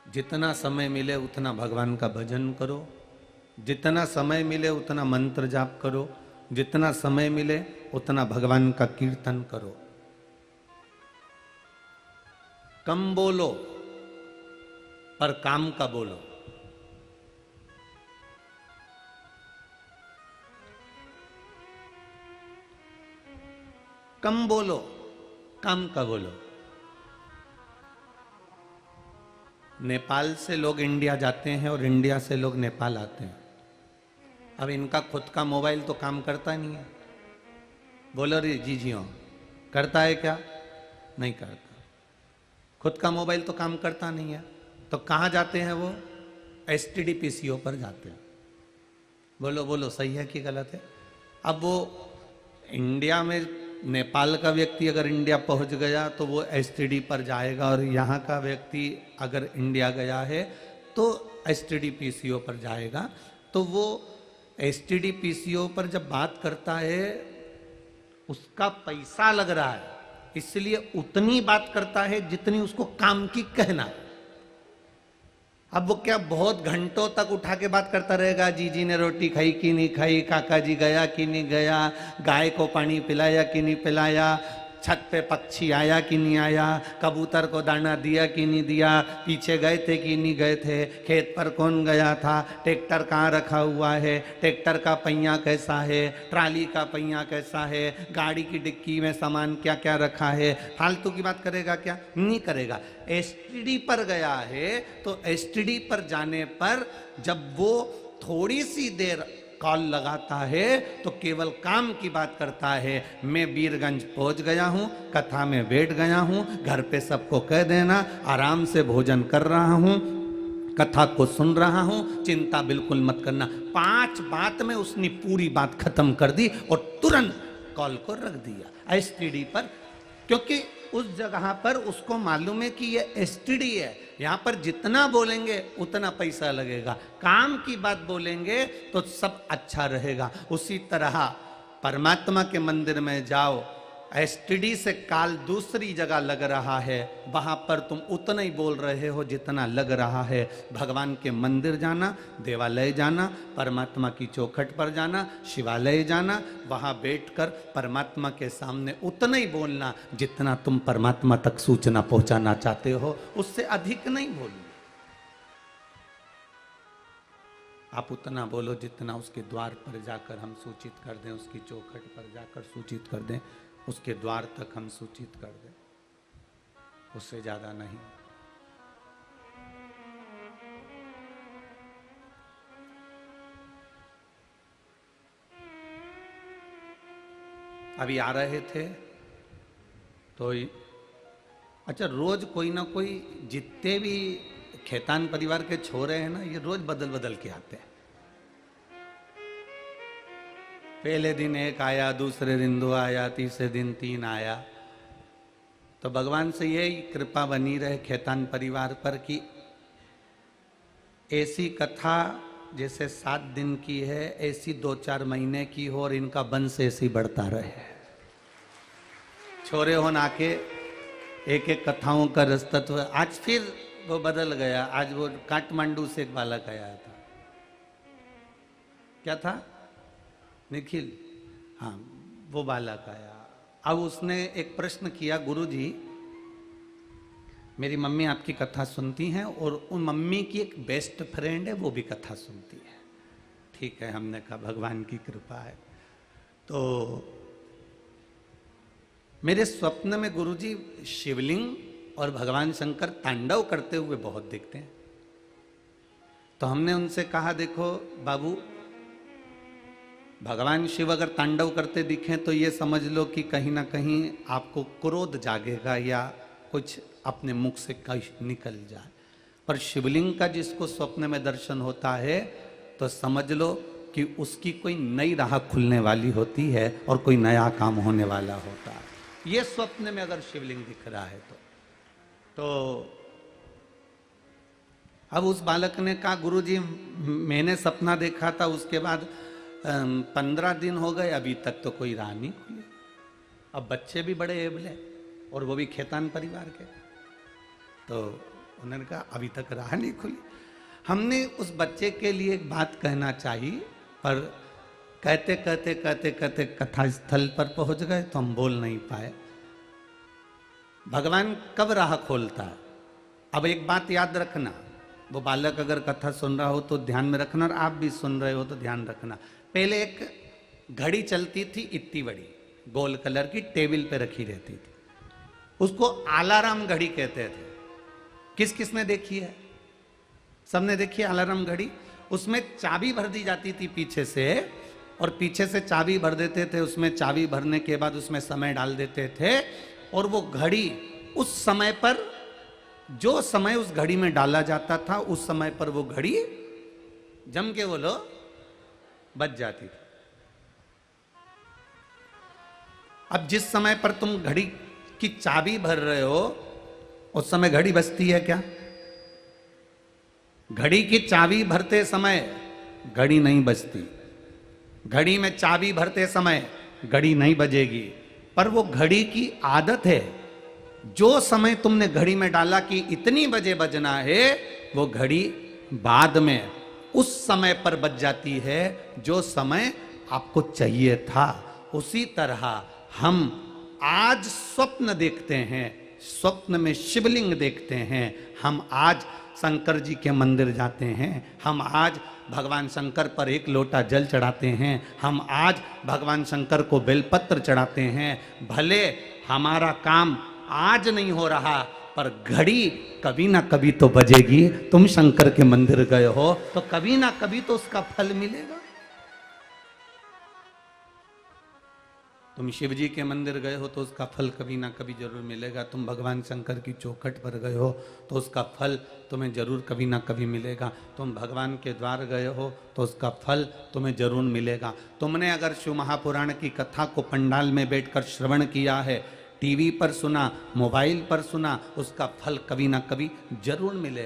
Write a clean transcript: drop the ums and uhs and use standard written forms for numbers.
जितना समय मिले उतना भगवान का भजन करो, जितना समय मिले उतना मंत्र जाप करो, जितना समय मिले उतना भगवान का कीर्तन करो। कम बोलो पर काम का बोलो। कम बोलो, काम का बोलो। नेपाल से लोग इंडिया जाते हैं और इंडिया से लोग नेपाल आते हैं। अब इनका खुद का मोबाइल तो काम करता नहीं है। बोलो रे जी जी, करता है क्या? नहीं करता। खुद का मोबाइल तो काम करता नहीं है, तो कहाँ जाते हैं वो? एसटीडी पीसीओ पर जाते हैं। बोलो बोलो, सही है कि गलत है? अब वो इंडिया में, नेपाल का व्यक्ति अगर इंडिया पहुंच गया तो वो एसटीडी पर जाएगा, और यहाँ का व्यक्ति अगर इंडिया गया है तो एसटीडी पीसीओ पर जाएगा। तो वो एसटीडी पीसीओ पर जब बात करता है उसका पैसा लग रहा है, इसलिए उतनी बात करता है जितनी उसको काम की कहना है। अब वो क्या बहुत घंटों तक उठा के बात करता रहेगा? जीजी ने रोटी खाई कि नहीं खाई, काका जी गया कि नहीं गया, गाय को पानी पिलाया कि नहीं पिलाया, छत पे पक्षी आया कि नहीं आया, कबूतर को दाना दिया कि नहीं दिया, पीछे गए थे कि नहीं गए थे, खेत पर कौन गया था, ट्रैक्टर कहाँ रखा हुआ है, ट्रैक्टर का पहिया कैसा है, ट्राली का पहिया कैसा है, गाड़ी की डिक्की में सामान क्या क्या रखा है। फालतू की बात करेगा क्या? नहीं करेगा। एसटीडी पर गया है तो एसटीडी पर जाने पर जब वो थोड़ी सी देर कॉल लगाता है तो केवल काम की बात करता है। मैं वीरगंज पहुंच गया हूं, कथा में बैठ गया हूं, घर पे सबको कह देना आराम से भोजन कर रहा हूं, कथा को सुन रहा हूं, चिंता बिल्कुल मत करना। 5 बात में उसने पूरी बात खत्म कर दी और तुरंत कॉल को रख दिया एसटीडी पर, क्योंकि उस जगह पर उसको मालूम है कि ये एसटीडी है, यहाँ पर जितना बोलेंगे उतना पैसा लगेगा, काम की बात बोलेंगे तो सब अच्छा रहेगा। उसी तरह परमात्मा के मंदिर में जाओ, एसटीडी से कॉल दूसरी जगह लग रहा है, वहां पर तुम उतना ही बोल रहे हो जितना लग रहा है। भगवान के मंदिर जाना, देवालय जाना, परमात्मा की चौखट पर जाना, शिवालय जाना, वहां बैठकर परमात्मा के सामने उतना ही बोलना जितना तुम परमात्मा तक सूचना पहुंचाना चाहते हो, उससे अधिक नहीं बोलना। आप उतना बोलो जितना उसके द्वार पर जाकर हम सूचित कर दें, उसकी चौखट पर जाकर सूचित कर दें, उसके द्वार तक हम सूचित कर दें, उससे ज्यादा नहीं। अभी आ रहे थे तो अच्छा, रोज कोई ना कोई, जितने भी खेतान परिवार के छोरे हैं ना, ये रोज बदल बदल के आते हैं। पहले दिन एक आया, दूसरे दिन 2 आया, तीसरे दिन 3 आया। तो भगवान से यही कृपा बनी रहे खेतान परिवार पर कि ऐसी कथा जैसे 7 दिन की है ऐसी 2-4 महीने की हो और इनका वंश ऐसे ही बढ़ता रहे। छोरे हो ना के एक एक कथाओं का रसतत्व। आज फिर वो बदल गया। आज वो काठमांडू से एक बालक आया था, क्या था, निखिल, हाँ, वो बालक आया। अब उसने एक प्रश्न किया, गुरुजी मेरी मम्मी आपकी कथा सुनती हैं और उन मम्मी की एक बेस्ट फ्रेंड है, वो भी कथा सुनती है। ठीक है, हमने कहा भगवान की कृपा है। तो मेरे स्वप्न में गुरुजी शिवलिंग और भगवान शंकर तांडव करते हुए बहुत दिखते हैं। तो हमने उनसे कहा, देखो बाबू, भगवान शिव अगर तांडव करते दिखें तो ये समझ लो कि कहीं ना कहीं आपको क्रोध जागेगा या कुछ अपने मुख से कहीं निकल जाए। पर शिवलिंग का जिसको स्वप्न में दर्शन होता है तो समझ लो कि उसकी कोई नई राह खुलने वाली होती है और कोई नया काम होने वाला होता है। ये स्वप्न में अगर शिवलिंग दिख रहा है तो अब उस बालक ने कहा, गुरुजी मैंने सपना देखा था, उसके बाद 15 दिन हो गए, अभी तक तो कोई राह नहीं खुली। अब बच्चे भी बड़े एबले और वो भी खेतान परिवार के। तो उन्होंने कहा अभी तक राह नहीं खुली। हमने उस बच्चे के लिए एक बात कहना चाहिए, पर कहते कहते कहते कहते कथा स्थल पर पहुंच गए तो हम बोल नहीं पाए। भगवान कब राह खोलता है? अब एक बात याद रखना, वो बालक अगर कथा सुन रहा हो तो ध्यान में रखना, और आप भी सुन रहे हो तो ध्यान रखना। पहले एक घड़ी चलती थी इतनी बड़ी, गोल कलर की, टेबल पे रखी रहती थी, उसको अलार्म घड़ी कहते थे। किस किस ने देखी है? सबने देखी है अलार्म घड़ी। उसमें चाबी भर दी जाती थी पीछे से, और पीछे से चाबी भर देते थे, उसमें चाबी भरने के बाद उसमें समय डाल देते थे, और वो घड़ी उस समय पर, जो समय उस घड़ी में डाला जाता था उस समय पर वो घड़ी जम के बोलो बज जाती थी। अब जिस समय पर तुम घड़ी की चाबी भर रहे हो उस समय घड़ी बजती है क्या? घड़ी की चाबी भरते समय घड़ी नहीं बजती, घड़ी में चाबी भरते समय घड़ी नहीं बजेगी, पर वो घड़ी की आदत है। जो समय तुमने घड़ी में डाला कि इतनी बजे बजना है, वो घड़ी बाद में उस समय पर बज जाती है जो समय आपको चाहिए था। उसी तरह हम आज स्वप्न देखते हैं, स्वप्न में शिवलिंग देखते हैं, हम आज शंकर जी के मंदिर जाते हैं, हम आज भगवान शंकर पर एक लोटा जल चढ़ाते हैं, हम आज भगवान शंकर को बेलपत्र चढ़ाते हैं। भले हमारा काम आज नहीं हो रहा, पर घड़ी कभी ना कभी तो बजेगी। तुम शंकर के मंदिर गए हो तो कभी ना कभी तो उसका फल मिलेगा। तुम शिव जी के मंदिर गए हो तो उसका फल कभी ना कभी जरूर मिलेगा। तुम भगवान शंकर की चौखट पर गए हो तो उसका फल तुम्हें जरूर कभी ना कभी मिलेगा। तुम भगवान के द्वार गए हो तो उसका फल तुम्हें जरूर मिलेगा। तुमने अगर शिव महापुराण की कथा को पंडाल में बैठकर श्रवण किया है, टीवी पर सुना, मोबाइल पर सुना, उसका फल कभी ना कभी जरूर मिलेगा।